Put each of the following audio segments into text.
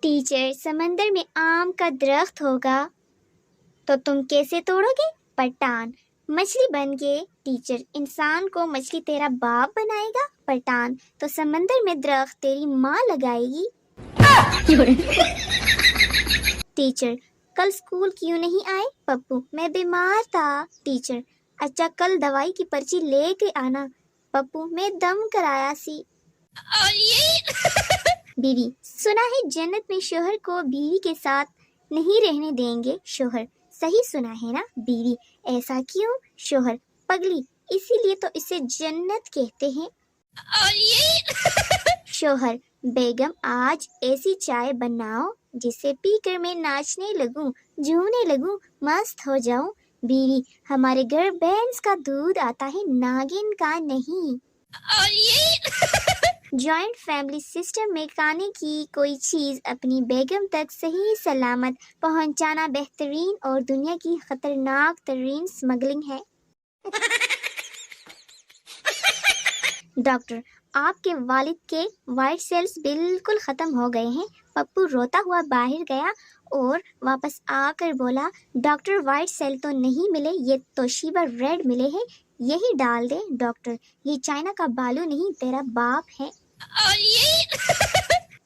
Teacher, समंदर में आम का दरख्त होगा तो तुम कैसे तोड़ोगे? पठान, मछली बन के। टीचर, इंसान को मछली तेरा बाप बनाएगा? पठान, तो समंदर में दरख्त तेरी माँ लगाएगी। टीचर, कल स्कूल क्यों नहीं आए? पप्पू, मैं बीमार था। टीचर, अच्छा कल दवाई की पर्ची लेके आना। पप्पू, मैं दम कराया सी। बीवी, सुना है जन्नत में शोहर को बीवी के साथ नहीं रहने देंगे। शोहर, सही सुना है ना? बीवी, ऐसा क्यों? शोहर, पगली, इसीलिए तो इसे जन्नत कहते हैं। शोहर, बेगम आज ऐसी चाय बनाओ जिसे पीकर मैं नाचने लगूं, झूमने लगूं, मस्त हो जाऊं। बीवी, हमारे घर भैंस का दूध आता है, नागिन का नहीं। जॉइंट फैमिली सिस्टम में खाने की कोई चीज अपनी बेगम तक सही सलामत पहुंचाना बेहतरीन और दुनिया की खतरनाक तरीन स्मगलिंग है। डॉक्टर, आपके वालिद के वाइट सेल्स बिल्कुल खत्म हो गए हैं। पप्पू रोता हुआ बाहर गया और वापस आकर बोला, डॉक्टर वाइट सेल तो नहीं मिले, ये तोशिबा रेड मिले हैं, यही डाल दे। डॉक्टर, ये चाइना का बालू नहीं, तेरा बाप है।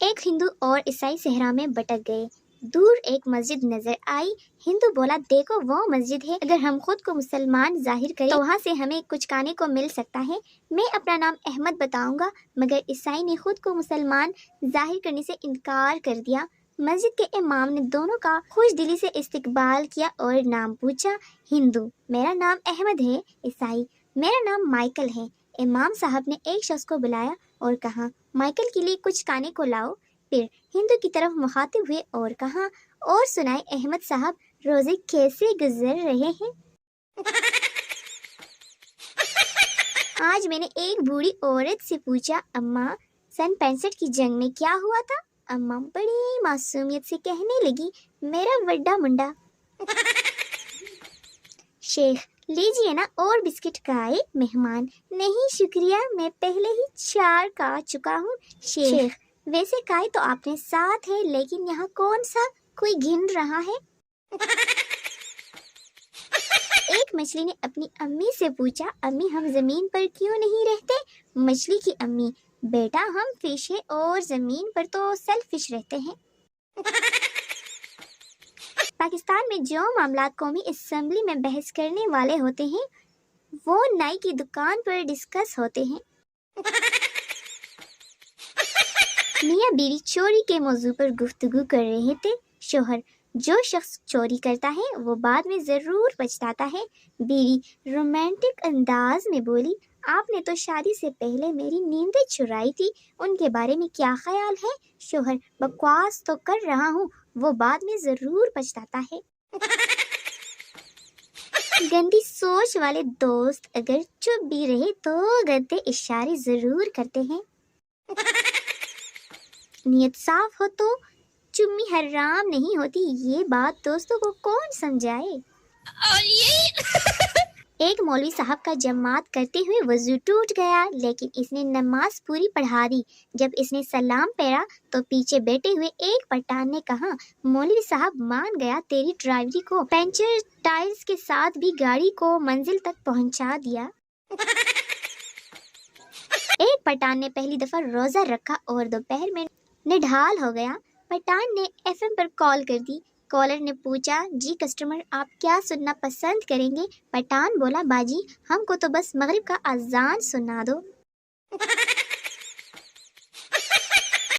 एक हिंदू और ईसाई सहरा में भटक गए। दूर एक मस्जिद नजर आई। हिंदू बोला, देखो वो मस्जिद है, अगर हम खुद को मुसलमान जाहिर करें तो वहाँ से हमें कुछ खाने को मिल सकता है। मैं अपना नाम अहमद बताऊंगा। मगर ईसाई ने खुद को मुसलमान जाहिर करने से इनकार कर दिया। मस्जिद के इमाम ने दोनों का खुश दिली से इस्तकबाल किया और नाम पूछा। हिंदू, मेरा नाम अहमद है। ईसाई, मेरा नाम माइकल है। इमाम साहब ने एक शख्स को बुलाया और कहा, माइकल के लिए कुछ खाने को लाओ। फिर हिंदू की तरफ मुखातिब हुए और कहा, और सुनाए अहमद साहब, रोजे कैसे गुजर रहे हैं? आज मैंने एक बूढ़ी औरत से पूछा, अम्मा सन 65 की जंग में क्या हुआ था? अम्मा बड़ी मासूमियत से कहने लगी, मेरा वड्डा मुंडा। शेख, लीजिए ना और बिस्किट खाए। मेहमान, नहीं शुक्रिया, मैं पहले ही 4 खा चुका हूँ। शेख, वैसे काय तो आपने 7 है, लेकिन यहाँ कौन सा कोई गिन रहा है? एक मछली ने अपनी अम्मी से पूछा, अम्मी हम जमीन पर क्यों नहीं रहते? मछली की अम्मी, बेटा हम फिश है और जमीन पर तो सेल्फिश रहते हैं। पाकिस्तान में जो मामला कौमी असेंबली में बहस करने वाले होते हैं वो नाई की दुकान पर डिस्कस होते हैं। मियाँ बीवी चोरी के मौजू पर गुफ्तगू कर रहे थे। शोहर, जो शख्स चोरी करता है वो बाद में जरूर पछताता है। बीवी रोमांटिक अंदाज में बोली, आपने तो शादी से पहले मेरी नींदें चुराई थी, उनके बारे में क्या ख्याल है? शोहर, बकवास तो कर रहा हूँ, वो बाद में जरूर पछताता है। गंदी सोच वाले दोस्त अगर चुप भी रहे तो गंदे इशारे जरूर करते हैं। नियत साफ हो तो चुम्मी हराम नहीं होती, ये बात दोस्तों को कौन समझाए? एक मौलवी साहब का जमात करते हुए वजू टूट गया, लेकिन इसने नमाज पूरी पढ़ा दी। जब इसने सलाम फेरा तो पीछे बैठे हुए एक पठान ने कहा, मौलवी साहब मान गया तेरी ड्राइवरी को, पंचर टायर्स के साथ भी गाड़ी को मंजिल तक पहुंचा दिया। एक पठान ने पहली दफा रोजा रखा और दोपहर में निढाल हो गया। पठान ने एफएम पर कॉल कर दी। कॉलर ने पूछा, जी कस्टमर आप क्या सुनना पसंद करेंगे? पठान बोला, बाजी हमको तो बस मगरिब का अजान सुना दो।